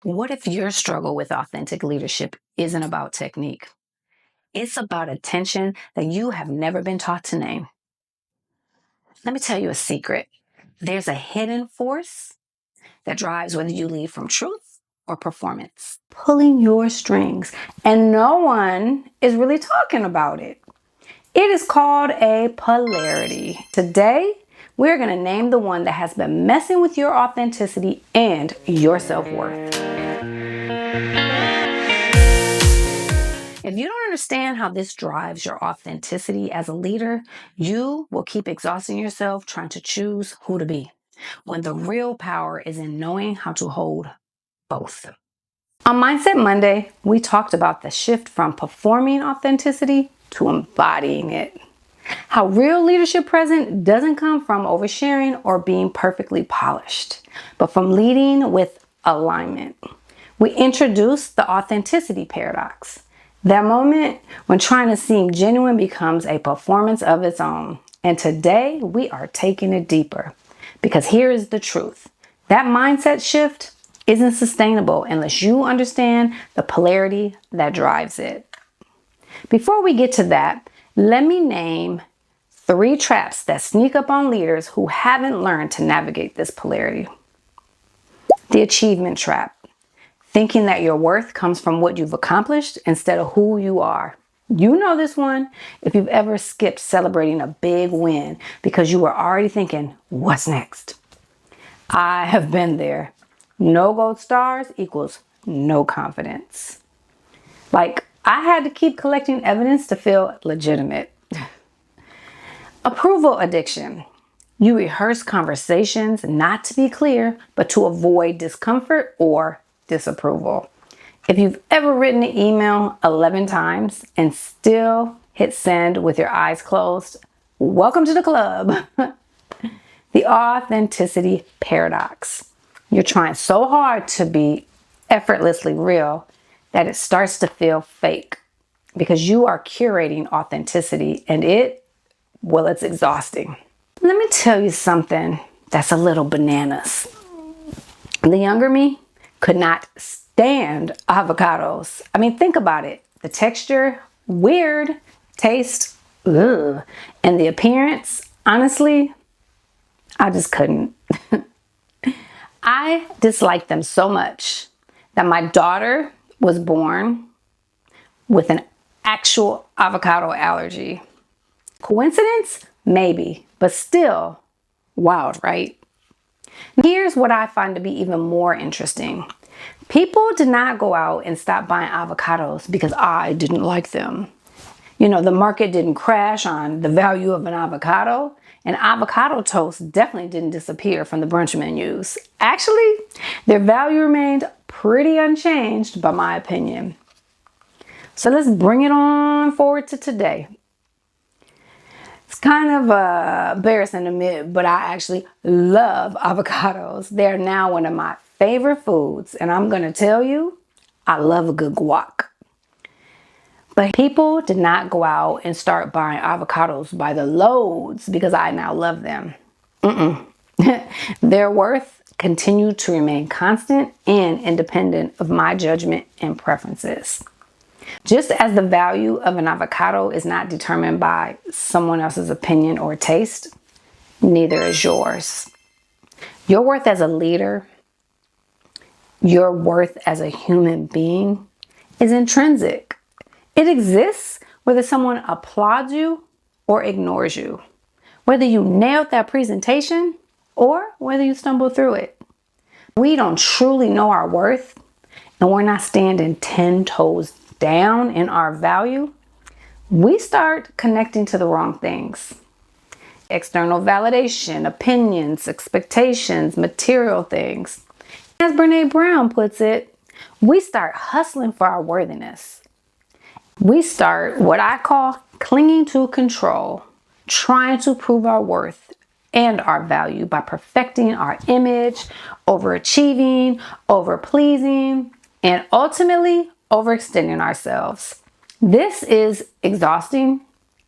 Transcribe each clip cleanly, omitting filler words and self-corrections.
What if your struggle with authentic leadership isn't about technique? It's about attention that you have never been taught to name. Let me tell you a secret. There's a hidden force that drives whether you lead from truth or performance, pulling your strings, and no one is really talking about it. It is called a polarity. Today, we're going to name the one that has been messing with your authenticity and your self-worth. If you don't understand how this drives your authenticity as a leader, you will keep exhausting yourself trying to choose who to be, when the real power is in knowing how to hold both. On Mindset Monday, we talked about the shift from performing authenticity to embodying it. How real leadership present doesn't come from oversharing or being perfectly polished, but from leading with alignment. We introduced the authenticity paradox. That moment when trying to seem genuine becomes a performance of its own. And today we are taking it deeper. Because here is the truth. That mindset shift isn't sustainable unless you understand the polarity that drives it. Before we get to that, let me name 3 traps that sneak up on leaders who haven't learned to navigate this polarity. The achievement trap. Thinking that your worth comes from what you've accomplished instead of who you are. You know this one if you've ever skipped celebrating a big win because you were already thinking, what's next? I have been there. No gold stars equals no confidence. Like, I had to keep collecting evidence to feel legitimate. Approval addiction. You rehearse conversations not to be clear, but to avoid discomfort or disapproval. If you've ever written an email 11 times and still hit send with your eyes closed, welcome to the club. The authenticity paradox. You're trying so hard to be effortlessly real that it starts to feel fake because you are curating authenticity and it's exhausting. Let me tell you something that's a little bananas. The younger me could not stand avocados. I mean, think about it. The texture, weird. Taste, ugh. And the appearance, honestly, I just couldn't. I disliked them so much that my daughter was born with an actual avocado allergy. Coincidence? Maybe, but still wild, right? Here's what I find to be even more interesting. People did not go out and stop buying avocados because I didn't like them. You know, the market didn't crash on the value of an avocado, and avocado toast definitely didn't disappear from the brunch menus. Actually, their value remained pretty unchanged, by my opinion. So let's bring it on forward to today. It's kind of embarrassing to admit, but I actually love avocados. They're now one of my favorite foods. And I'm going to tell you, I love a good guac. But people did not go out and start buying avocados by the loads because I now love them. Their worth continued to remain constant and independent of my judgment and preferences. Just as the value of an avocado is not determined by someone else's opinion or taste, neither is yours. Your worth as a leader, your worth as a human being is intrinsic. It exists whether someone applauds you or ignores you, whether you nailed that presentation or whether you stumble through it. We don't truly know our worth and we're not standing 10 toes down in our value, we start connecting to the wrong things. External validation, opinions, expectations, material things. As Brene Brown puts it, we start hustling for our worthiness. We start what I call clinging to control, trying to prove our worth and our value by perfecting our image, overachieving, overpleasing, and ultimately overextending ourselves. This is exhausting,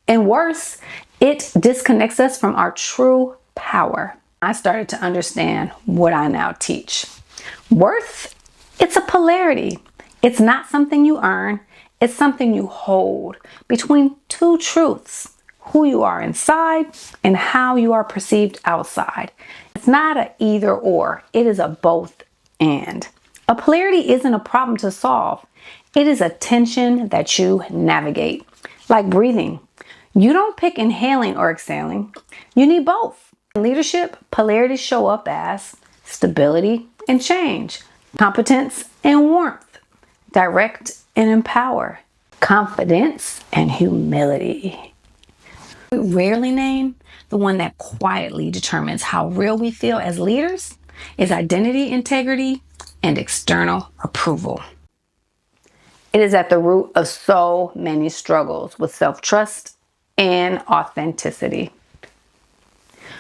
and worse, it disconnects us from our true power. I started to understand what I now teach. Worth It's a polarity. It's not something you earn. It's something you hold between two truths: who you are inside and how you are perceived outside. It's not a either or. It is a both and. A polarity isn't a problem to solve. It is a tension that you navigate. Like breathing. You don't pick inhaling or exhaling. You need both. In leadership, polarities show up as stability and change, competence and warmth, direct and empower, confidence and humility. We rarely name the one that quietly determines how real we feel as leaders is identity, integrity, and external approval. It is at the root of so many struggles with self-trust and authenticity.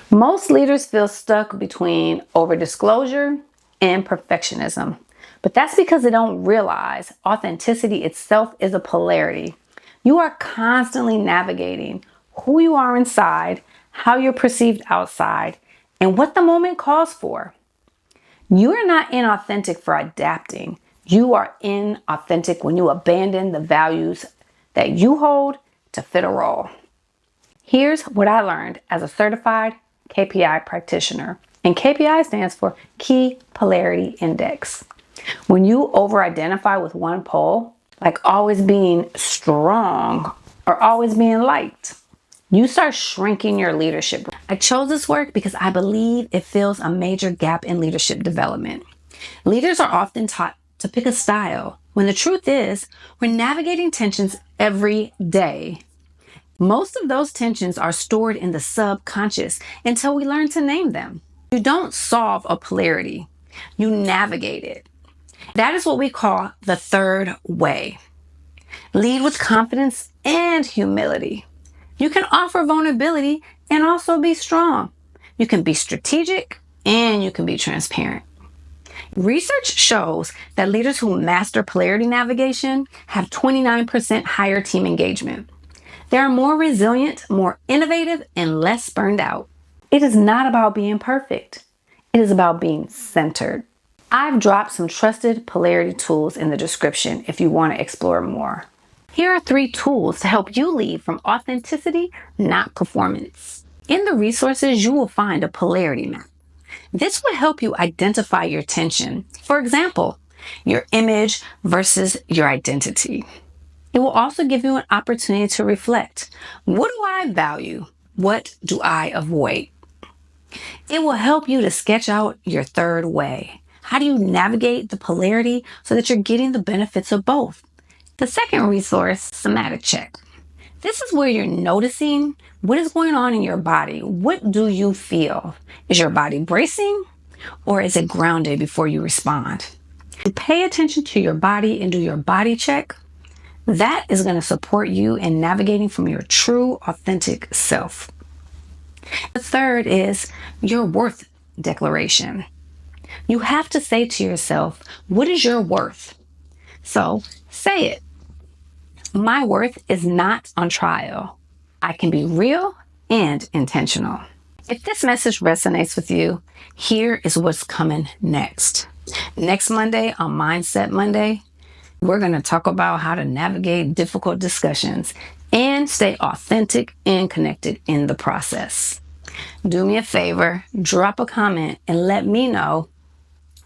Most leaders feel stuck between over-disclosure and perfectionism, but that's because they don't realize authenticity itself is a polarity. You are constantly navigating who you are inside, how you're perceived outside, and what the moment calls for. You are not inauthentic for adapting. You are inauthentic when you abandon the values that you hold to fit a role. Here's what I learned as a certified KPI practitioner. And KPI stands for Key Polarity Index. When you over-identify with one pole, like always being strong or always being liked, you start shrinking your leadership. I chose this work because I believe it fills a major gap in leadership development. Leaders are often taught to pick a style, when the truth is, we're navigating tensions every day. Most of those tensions are stored in the subconscious until we learn to name them. You don't solve a polarity, you navigate it. That is what we call the third way. Lead with confidence and humility. You can offer vulnerability and also be strong. You can be strategic and you can be transparent. Research shows that leaders who master polarity navigation have 29% higher team engagement. They are more resilient, more innovative, and less burned out. It is not about being perfect. It is about being centered. I've dropped some trusted polarity tools in the description if you want to explore more. Here are 3 tools to help you lead from authenticity, not performance. In the resources, you will find a polarity map. This will help you identify your tension. For example, your image versus your identity. It will also give you an opportunity to reflect. What do I value? What do I avoid? It will help you to sketch out your third way. How do you navigate the polarity so that you're getting the benefits of both? The second resource, somatic check. This is where you're noticing what is going on in your body. What do you feel? Is your body bracing or is it grounded before you respond? You pay attention to your body and do your body check. That is going to support you in navigating from your true, authentic self. The third is your worth declaration. You have to say to yourself, what is your worth? So say it. My worth is not on trial. I can be real and intentional. If this message resonates with you, here is what's coming next. Next Monday on Mindset Monday, we're going to talk about how to navigate difficult discussions and stay authentic and connected in the process. Do me a favor, drop a comment and let me know,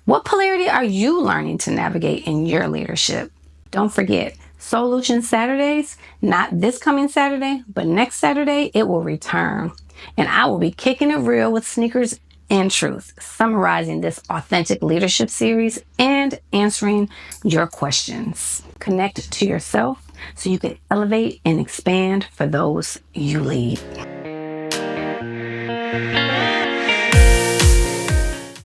what polarity are you learning to navigate in your leadership? Don't forget, Sole-utions Saturdays, not this coming Saturday, but next Saturday, it will return. And I will be kicking it real with sneakers and truth, summarizing this authentic leadership series and answering your questions. Connect to yourself so you can elevate and expand for those you lead.